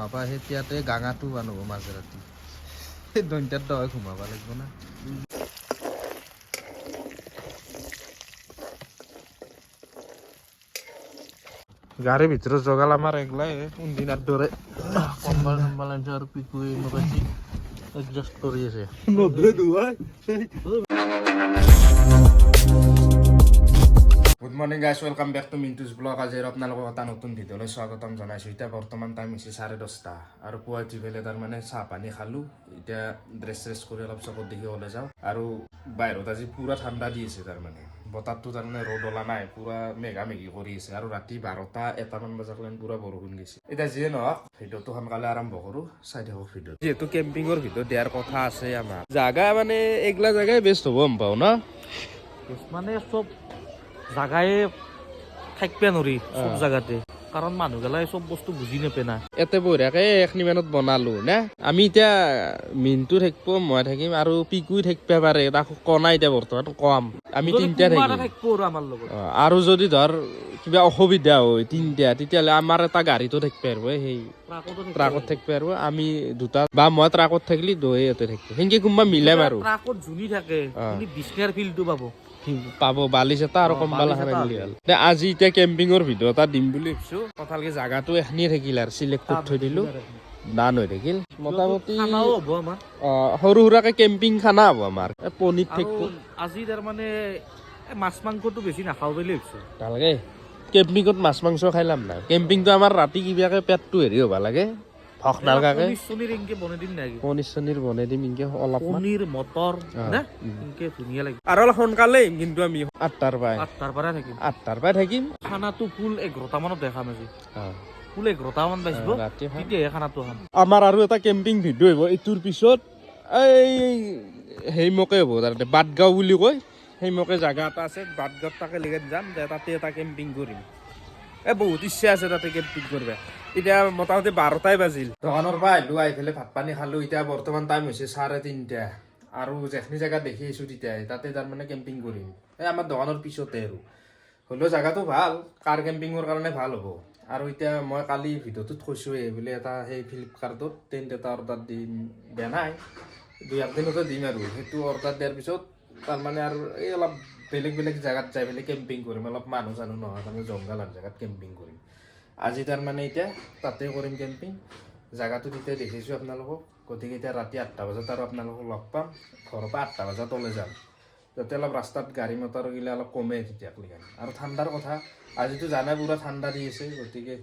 ঘুমাবা সেতিয়াতে গাঙাটো বানব মাজৰাতি দৈন্তাত দয় ঘুমাবা লাগিব না গাড়ীৰ ভিতৰত জগাল আমাৰ এগলাই কোনদিনাৰ দৰে কম্বল চম্বল আনিছে আৰু পিকুৱে এনেকুৱাছি এডজাষ্ট কৰি আছে good morning guys welcome back to Mintu's vlog আজি আপোনালোকক এটা নতুন ভিডিঅ'লৈ স্বাগতম জনাইছোঁ এতিয়া বৰ্তমান টাইম হৈছে 10:30 আৰু পুৱা উঠি পেলাই তাৰমানে চাহ পানী খালোঁ এতিয়া ড্ৰেছ চেছ কৰি অলপ চকত দেখি ওলাই যাওঁ আৰু বাহিৰত আজি পুৰা ঠাণ্ডা দি আছে তাৰমানে বতাহটো তাৰমানে ৰ'দ ওলা নাই পুৰা মেঘা মেঘি কৰি আছে আৰু ৰাতি 12-1মান বজালৈকে পুৰা বৰষুণ গৈছে এতিয়া যিয়ে নহওক ভিডিঅ'টো সোনকালে আৰম্ভ কৰোঁ চাই থাকক ভিডিঅ' যিহেতু কেম্পিঙৰ ভিডিঅ' দিয়াৰ কথা আছে আমাৰ জাগা মানে এইগিলা জাগাই বেষ্ট হ'ব গম পাওঁ ন মানে চব জাগাই থাকিব নোৱাৰি চব জাগাতে কাৰণ মানুহগিলাই চব বস্তু বুজি নাপায় না এতে বঢ়িয়াকে এখনিমানত বনালো না আমি এতিয়া মিনটো থাকিব মই থাকিম আৰু পিকুই থাকিব পাৰে তাক কণা এতিয়া বৰ্তমান কম আমি তিনিটা থাকিম আমাৰ লগত আৰু যদি ধৰ কিবা অসুবিধা হয় তিনিটা তেতিয়াহ'লে আমাৰ এটা গাড়ীটো থাকিব পাৰিব সেই ট্ৰাকত থাকিব পাৰিব আমি দুটা বা মই ট্ৰাকত থাকিলে দুয়ে ইয়াতে থাকিব সেনেকে কোনোবা মিলাম আৰু ট্ৰাকত যোনি থাকে বিছনাৰ ফিল্ডটো পাব বালিচ এটা আৰু কম্বল এখন আনিলে হ'ল আজি এতিয়া কেম্পিঙৰ ভিডিঅ' এটা দিম বুলি ভাবিছো কথালকে জাগাটো এখনিয়ে থাকিল আৰু চিলেক্ট কৰি থৈ দিলো দান হৈ থাকিল মোটামুটি সৰু সুৰাকে কেম্পিং খানা হ'ব আমাৰ পনীৰ থাকিব আজি তাৰমানে মাছ মাংসটো বেছি নাখাওঁ বুলি ভাবিছো ভালকে কেম্পিঙত মাছ মাংস খাই লাভ নাই কেম্পিংটো আমাৰ ৰাতি কিবাকে পেটটো হেৰি হ'ব লাগে ভক নালগাকে পনীৰ চনীৰ বনাই দিম ইনকে অলপ পনীৰ মটৰ ইনকে ধুনীয়া লাগে আৰু অলপ সোনকালে কিন্তু আমি 8টাৰ পৰাই থাকিম খানাটো ফুল 11টা মানত দেখাম আজি ফুল 11টা মান বাজিব তেতিয়াহে খানাটো খাম আমাৰ আৰু এটা কেম্পিং ভিডিঅ' আহিব এইটোৰ পিছত এই সেইমকে হ'ব তাতে বাটগাঁও বুলি কয় সেইমকে জাগা এটা আছে বাটগাঁৱত তাকে লেগে যাম তাতে এটা কেম্পিং কৰিম বহুত ইচ্ছা আছে তাতে কেম্পিং কৰিব এতিয়া মোটামুটি 12টাই বাজিল দোকানৰ পৰা আহিলোঁ আহি পেলাই ভাত পানী খালোঁ এতিয়া বৰ্তমান টাইম হৈছে 3:30 আৰু যেখনি জেগা দেখি আহিছোঁ তেতিয়া তাতে তাৰমানে কেম্পিং কৰিম এই আমাৰ দোকানৰ পিছতে আৰু হ'লেও জেগাটো ভাল কাৰ কেম্পিঙৰ কাৰণে ভাল হ'ব আৰু এতিয়া মই কালি ভিডিঅ'টোত কৈছোঁৱেই বোলে এটা সেই ফ্লিপকাৰ্টত টেণ্ট এটা অৰ্ডাৰ দিম দিয়া নাই 2-1 দিনতে দিম আৰু সেইটো অৰ্ডাৰ দিয়াৰ পিছত তাৰমানে আৰু এই অলপ বেলেগ জেগাত যাই পেলাই কেম্পিং কৰিম অলপ মানুহ চানুহ নহয় তাৰমানে জংঘল জেগাত কেম্পিং কৰিম আজি তাৰমানে এতিয়া তাতে কৰিম কেম্পিং জেগাটো তেতিয়া দেখিছোঁ আপোনালোকক গতিকে এতিয়া ৰাতি 8টা বজাত আৰু আপোনালোকক লগ পাম ঘৰৰ পৰা 8টা বজাত ওলাই যাম যাতে অলপ ৰাস্তাত গাড়ী মটৰ গিলা অলপ কমে তেতিয়ালৈকে আৰু ঠাণ্ডাৰ কথা আজিতো জানাই পুৰা ঠাণ্ডা দি আছে গতিকে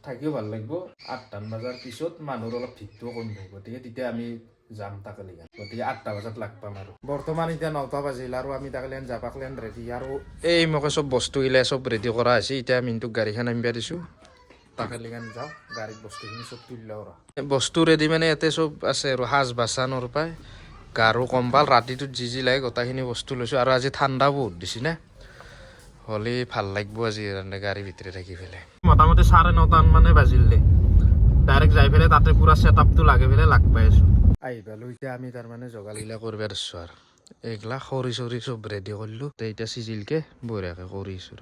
থাকিও ভাল লাগিব 8টা বজাৰ পিছত মানুহৰ অলপ ভিৰটোও কমিব গতিকে তেতিয়া আমি যাম তাকেলেগা গতিকে 8টা বজাত লাগ পাম আৰু বৰ্তমান এতিয়া 9টা বাজিল আৰু আমি তাকেলেন যাবাকলেন ৰেডি আৰু এই মোকে চব বস্তুগিলা চব ৰেডি কৰা হৈছে এতিয়া মিনটোক গাড়ীখন আনিবা দিছোঁ তাকেলেগান যাওঁ গাড়ীত বস্তুখিনি চব তুলি লওঁ বস্তু ৰেডি মানে ইয়াতে চব আছে আৰু সাজ বাচানৰ পায় গাৰু কম্বল ৰাতিটোত যি লাগে গোটেইখিনি বস্তু লৈছোঁ আৰু আজি ঠাণ্ডা বহুত দিছে না হ'লে ভাল লাগিব আজি গাড়ীৰ ভিতৰে থাকি পেলাই মোটামুটি 9:30 মানে বাজিল দে ডাইৰেক্ট যাই পেলাই তাতে পুৰা ছেটআপটো লাগে পেলাই লাগ পাই আছোঁ আহি পালোঁ এতিয়া আমি তাৰমানে জগালীলা কৰিব দিছোঁ আৰু এইগিলা খৰি চৰি চব ৰেডি কৰিলোঁ এতিয়া চিজিলকৈ বঢ়িয়াকৈ কৰিছোঁ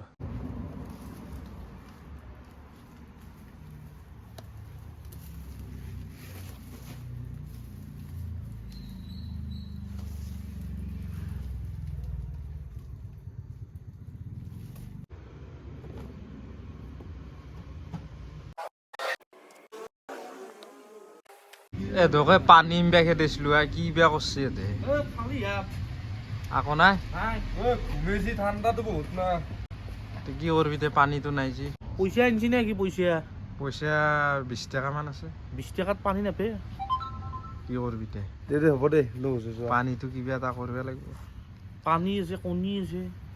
এডোকে পানী বেগে দিছিলোঁ আৰু কি বেয়া কৰিছে ইয়াতে আকৌ নাই ঘুমেছি ঠাণ্ডাটো বহুত না কি কৰিবি দে পানীটো নাই যি পইচা আনিছি নে কি পইচা 20 টাকামান আছে 20 টাকাত পানী নাপায় কি কৰিবি দে হ'ব দে পানীটো কিবা এটা কৰিব লাগিব পানী আছে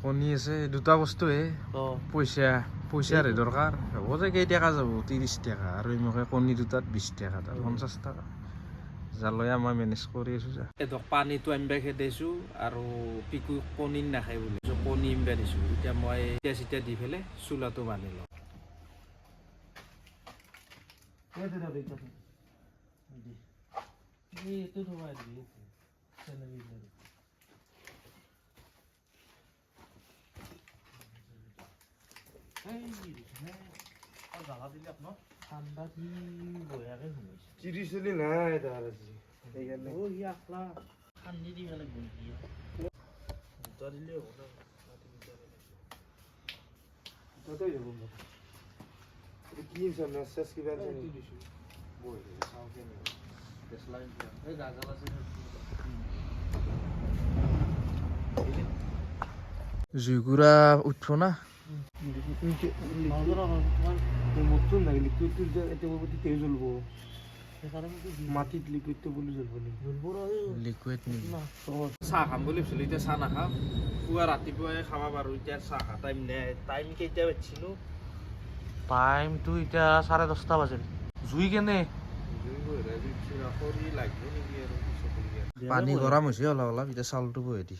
কণী আছে দুটা বস্তুহে পইচাৰে দৰকাৰ হ'ব যে কেইটকা যাব 30 টাকা আৰু মোকে কণী দুটাত 20 টাকা 50 টাকা জালয়া মই মেনেজ কৰি আছোঁ যা পানীটো আনিবা খেদাইছোঁ আৰু পিকু কণী নাখায় বুলি কণী আনিবা দিছোঁ এতিয়া মই চিটা দি পেলাই চোলাটো বান্ধি লওঁ ঠাণ্ডা কি বঢ়িয়াকে চিৰি চলি নাই তাৰ আজি সেইকাৰণে ও ই আকলা খান্দি দি গেলে বহি দুটা দিলে হ'ব না তাতেই যাব মোৰ কি হৈছে মেছেজ কিবা দিছো বৈ চাও কেনে দেশলাই এই গাজাল আছে জুইকুৰা উঠব না মতন নাই লিকুইডটো যে এটা বলতে তেজ জ্বলবো মাটিত লিকুইডটো বলি জ্বলবো জ্বলবো লিকুইড নেকি না চাহ খাম বুলি ভাবিছিলো এতিয়া চাহ নাখাম পুৱা ৰাতিপুৱাই খাব পাৰোঁ এতিয়া চাহ খা টাইম নাই টাইম কেইটা পাইছিলোঁ টাইমটো এতিয়া 10:30 বাজিল জুই কেনে পানী গৰম হৈছে অলপ অলপ এতিয়া চাউলটো বহে দি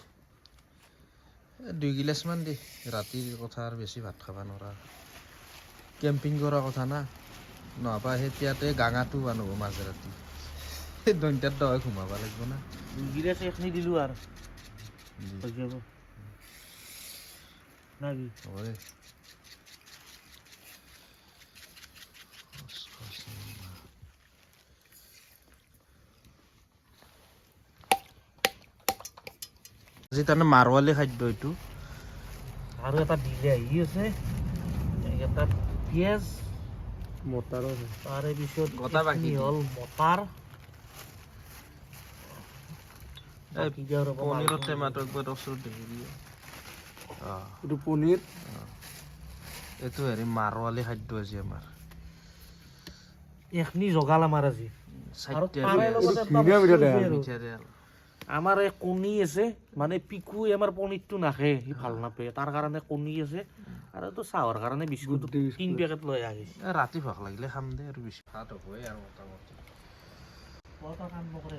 2 গিলাচমান দি ৰাতিৰ কথা আৰু বেছি ভাত খাব নোৱাৰা কেম্পিং কৰা কথা না নহবা সেতিয়াতে গাঙাটো বানব মাজৰাতি দৈন্তাত দহে ঘুমাব লাগিব না গিলাস এখনি দিলো আৰ হৈ যাব নাকি হয় আজি তাৰমানে মাৰোৱালী খাদ্য এইটো আৰু এটা বিলাহী আছে এটা পিঁয়াজ মটাৰো তাৰে পিছত গোটা বাকী এইখিনি হ'ল মটাৰ বাকী দিয়া ৰ'ব পনীৰৰ টেমাটো একবাৰ ওচৰত দেখি দিয়ে এইটো পনীৰ এইটো হেৰি মাৰোৱালী খাদ্য আজি আমাৰ এইখিনি জগাল আমাৰ আজি আৰু চাৰিটা তাৰে পিঁয়াজ, লগত এটা বস্তু আছে আৰু। মিঠা তেল আমাৰ এই কণী আছে মানে পিকু আমাৰ পনীৰটো নাখে সি ভাল নাপায় তাৰ কাৰণে কণী আছে আৰু তো চাহৰ কাৰণে বিস্কুট 3 পেকেট লৈ আহিছে ৰাতি ভোক লাগিলে খাম দে আৰু বেছি ভাত হ'বই আৰু মোটামুটি কটা কাম নকৰে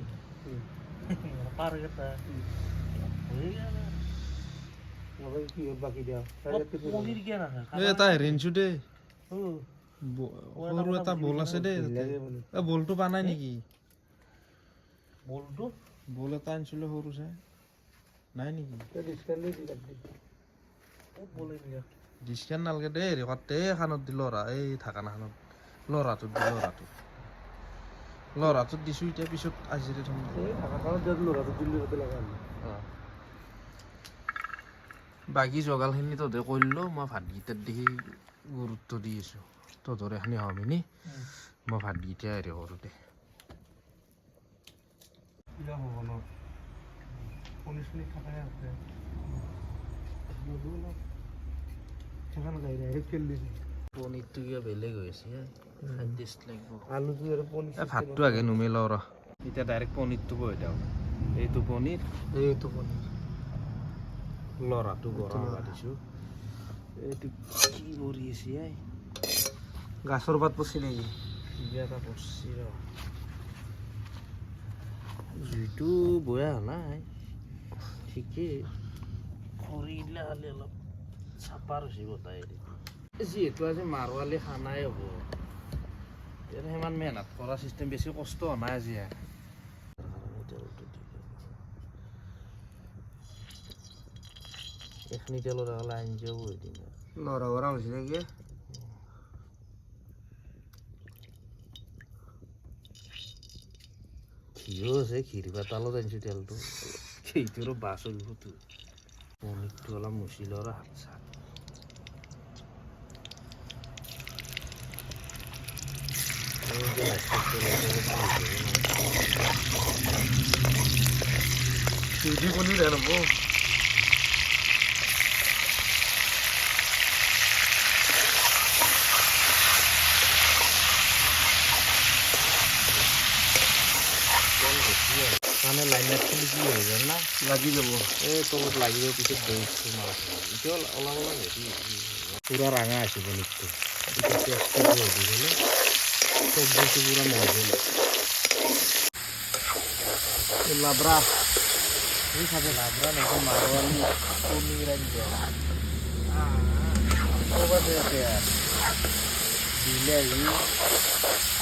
পাৰ কেইটা কি বাকি দিয়া পনীৰ কিয় নাখে এটা হেৰি আনিছো দেই সৰু এটা বল আছে দেই বলটো পা নাই নেকি বলটো বল এটা আনিছিলো সৰু চাই নাই নেকি ডিছকাউণ্ট নালাগে দেই ৰেকৰ্ডতে খানত দি ল'ৰা এই থাকানাখনত ল'ৰাটোত দি ল'ৰাটোত দিছোঁ এতিয়া পিছত আজিৰে থম বাকী জগালখিনি তহঁতে কৰিলো মই ভাতকেইটাত দেখি গুৰুত্ব দি আছোঁ তহঁতৰ এখিনি হমিনি মই ভাতকেইটা হেৰি কৰোঁ দে পনীৰটো কিবা বেলেগ হৈছে টেষ্ট লাগিব আলুটো আৰু পনীৰ ভাতটো আগে নুমিল ৰ এতিয়া ডাইৰেক্ট পনীৰটো বহি দিওঁ এইটো পনীৰ এইটো পনীৰ ল'ৰাটো গৰম দিছোঁ এইটো কি কৰি আছে গাছৰ পাত পচি নেকি কিবা এটা পৰছি ৰ জুইটো বয়া হোৱা নাই ঠিকেই খৰি দিলে খালি অলপ চাপা ৰচি বতাই যিহেতু আজি মাৰোৱালী খানাই হ'ব সিমান মেহনত কৰা চিষ্টেম বেছি কষ্ট হোৱা নাই আজি এইখিনি তেলত আনি যাব এদিন লৰা গৰম হৈছে নেকি ঘিও আছে ঘিৰ পাতালত আনিছোঁ তেলটো সেইটো বাছ হ'বতো পনীৰটো অলপ মুচি লওঁ হাত চাত পনীৰ হ'ব মানে লাইনত খুলি কি হৈ যায় না লাগি যাব এই তলত লাগিব পিছত দৈটো মাছ এতিয়া অলপ অলপ হেৰি পূৰা ৰঙা আছে পনীৰটো এতিয়া পেষ্টটো হেৰি হ'লে চব্জিটো পূৰা মজল লাবৰা এই খাবে লাবৰা নহয় মাৰোৱালী পনীৰ আনিছে বিলাহী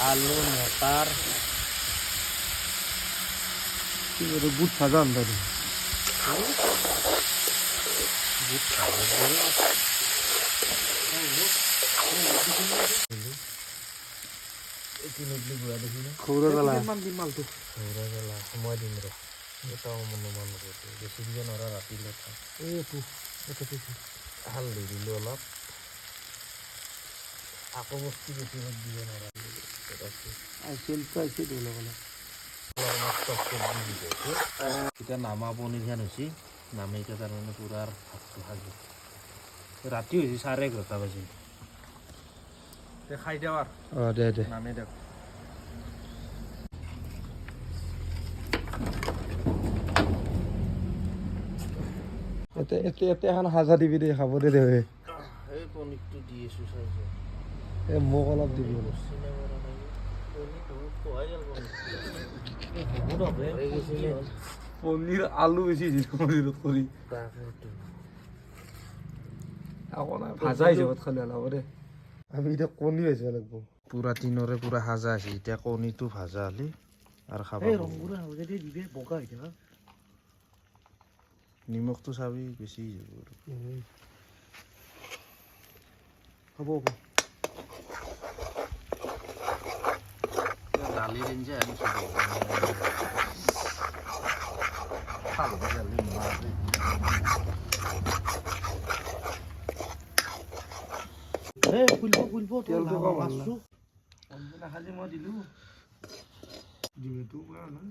আলু মটাৰ বুট ভাজা আন্দাজ বুট খাব নদী ঘূৰা দেখি না কিমান দিম মালটো ঘূৰা গেলা সময় দিম ৰ এটাও অনুমান নকৰোঁ বেছি দিব নোৱাৰা ৰাতিলৈ থাক এইটো এটা পিছে হালধি দিলোঁ অলপ আকৌ বস্তু বেছি অলপ দিব নোৱাৰা আইচেলটো আইছে দিলে অলপ এতিয়া নামা পনীৰ খান হৈছে নামে এতিয়া তাৰমানে পূৰা ভাতটো সাজি ৰাতি হৈছে 11:30 বাজি খাই দিওঁ আৰু দে নামে দিয়ক এতে এখন সাজা দিবি দেই খাব দে এই পনীৰটো দি আছোঁ চাইছে মোক অলপ দিবি পনীৰ আলু বেছি কৰি আকৌ নাই ভাজা হিচাপত খালি হ'ব দে আমি এতিয়া কণী ভাজিব লাগিব পুৰা তিনৰে পুৰা সাজা আছে এতিয়া কণীটো ভাজা হ'লে আৰু খাব ৰংগুৰা যদি দিবে বগা হৈ থকা নিমখটো চাবি বেছি হ'ব দালি দিন যে ফুলব তেলটো কম হ'ল না। মাছটো খালি মই দিলোঁ ডিমেটো পুৰা নাই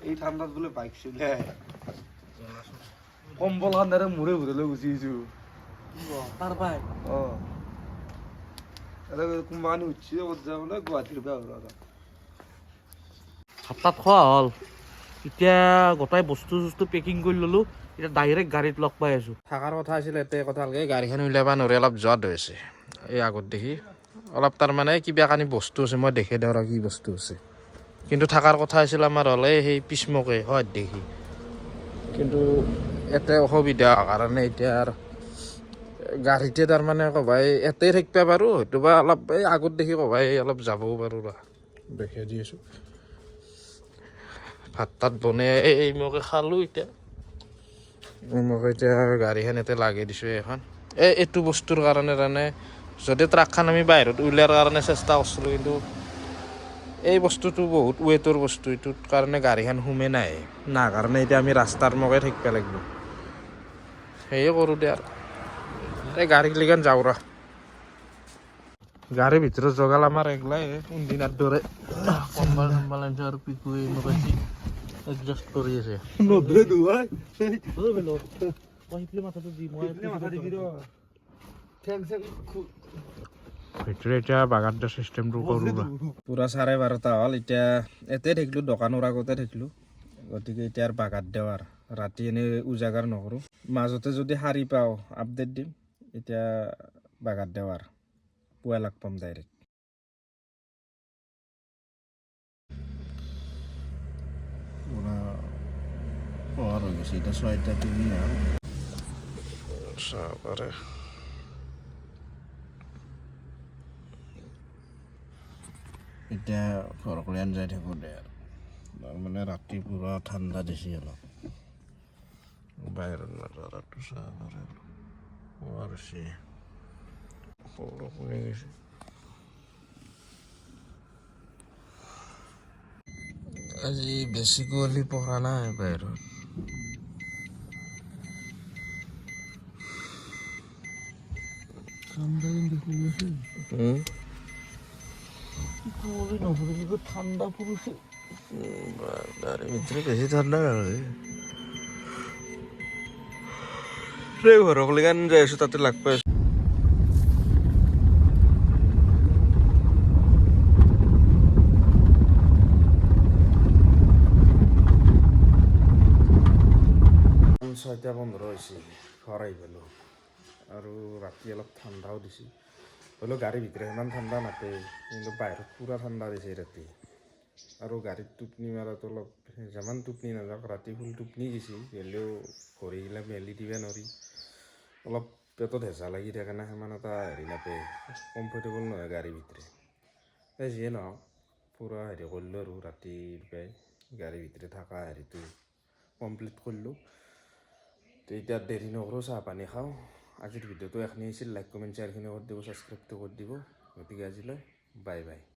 এই ঠাণ্ডাত বোলে বাইক চলাই কম্বল খান্দাৰে মূৰে ঘূৰাই গুচি আহিছোঁ তাৰ পাই অঁ কোম্পানী উঠিছে ক'ত যাওঁ বোলে গুৱাহাটীৰ পৰা ভাত তাত খোৱা হ'ল এতিয়া গোটাই বস্তু চস্তু পেকিং কৰি ল'লোঁ এতিয়া ডাইৰেক্ট গাড়ীত লগ পাই আছোঁ থকাৰ কথা আছিল এতে কথা হ'লগৈ গাড়ীখন উলিয়াব নোৱাৰি অলপ জঁট হৈছে এই আগত দেখি অলপ তাৰমানে কিবা কানি বস্তু আছে মই দেখি দিওঁ আৰু কি বস্তু আছে কিন্তু থকাৰ কথা আছিল আমাৰ হ'লে সেই পিছমুখে হয় দেখি কিন্তু এতে অসুবিধা হোৱাৰ কাৰণে এতিয়া আৰু গাড়ীতে তাৰমানে ক'বাই এতেই থাকিব পাৰোঁ হয়তো বা অলপ এই আগত দেখি ক'বাই অলপ যাবও পাৰোঁ দেখাই দি আছোঁ ভাত তাত বনাই এই মকে খালোঁ এতিয়া মোক এতিয়া গাড়ীখন ইয়াতে লাগি দিছোঁ এখন এইটো বস্তুৰ কাৰণে তাৰমানে যদি ট্ৰাকখন আমি বাহিৰত উলিয়াৰ কাৰণে চেষ্টা কৰিছিলোঁ কিন্তু এই বস্তুটো বহুত ৱেইটৰ বস্তু এইটোৰ কাৰণে গাড়ীখন সোমে নাই কাৰণে এতিয়া আমি ৰাস্তাৰ মকে থাকিব লাগিব সেয়ে কৰোঁ দে আৰু এই গাড়ীগিলাখান যাওঁ ৰ গাড়ীৰ ভিতৰত জগাল আমাৰ এগলাই কোনদিনাৰ দৰে কম্বাল চম্বাল আনিছে আৰু পিকুৱে এনেকুৱা এডজাষ্ট কৰি আছে মাথাটো দি মই ভিতৰে এতিয়া বাগান দিয়া চিষ্টেমটো কৰোঁ পূৰা 12:30 হ'ল এতিয়া ইয়াতে থাকিলোঁ দোকানৰ আগতে থাকিলোঁ গতিকে এতিয়া আৰু বাগাত দিওঁ আৰু ৰাতি এনেই উজাগাৰ নকৰোঁ মাজতে যদি শাৰী পাওঁ আপডেট দিম এতিয়া বাগাত দিওঁ আৰু পুৱা লগ পাম ডাইৰেক্ট পুৰা পোহৰ হৈ গৈছে এতিয়া 6:03 আৰু চাহপাৰে এতিয়া ঘৰকলৈ যাই থাকোঁ দে আৰু তাৰমানে ৰাতি পুৰা ঠাণ্ডা দিছে অলপ বাহিৰত নজৰাটো চাহপাৰে পোৱাৰ বৰষুণে গৈছে আজি বেছি কুঁৱলী পৰা নাই বাহিৰত ঠাণ্ডা পৰিছে গাড়ীৰ ভিতৰত বেছি ঠাণ্ডা নালাগে ঘৰকলৈকে যাই আছোঁ তাতে লাগ পাই আছোঁ ছয়টা 15 হৈছে ঘৰ আহি পালোঁ আৰু ৰাতি অলপ ঠাণ্ডাও দিছে হ'লেও গাড়ীৰ ভিতৰত ইমান ঠাণ্ডা নাপায় কিন্তু বাহিৰত পূৰা ঠাণ্ডা দিছে ৰাতি আৰু গাড়ীত টোপনি মাৰাটো অলপ যিমান টোপনি নাযাওক ৰাতি ফুল টোপনি দিছে হ'লেও ভৰিগিলা মেলি দিব নোৱাৰি অলপ পেটত হেঁচা লাগি থাকে না সিমান এটা হেৰি নাপায় কমফৰ্টেবল নহয় গাড়ীৰ ভিতৰত এই যিয়ে নহওক পূৰা হেৰি কৰিলোঁ আৰু ৰাতিপুৱাই গাড়ীৰ ভিতৰত থকা হেৰিটো কমপ্লিট কৰিলোঁ। তো এতিয়া দেৰি নকৰোঁ, চাহ পানী খাওঁ। আজিৰ ভিডিঅ'টো এইখিনি আছিল। লাইক কমেণ্ট শ্বেয়াৰখিনি কৰি দিব, ছাবস্ক্ৰাইবটো কৰি দিব। গতিকে আজিলৈ বাই বাই।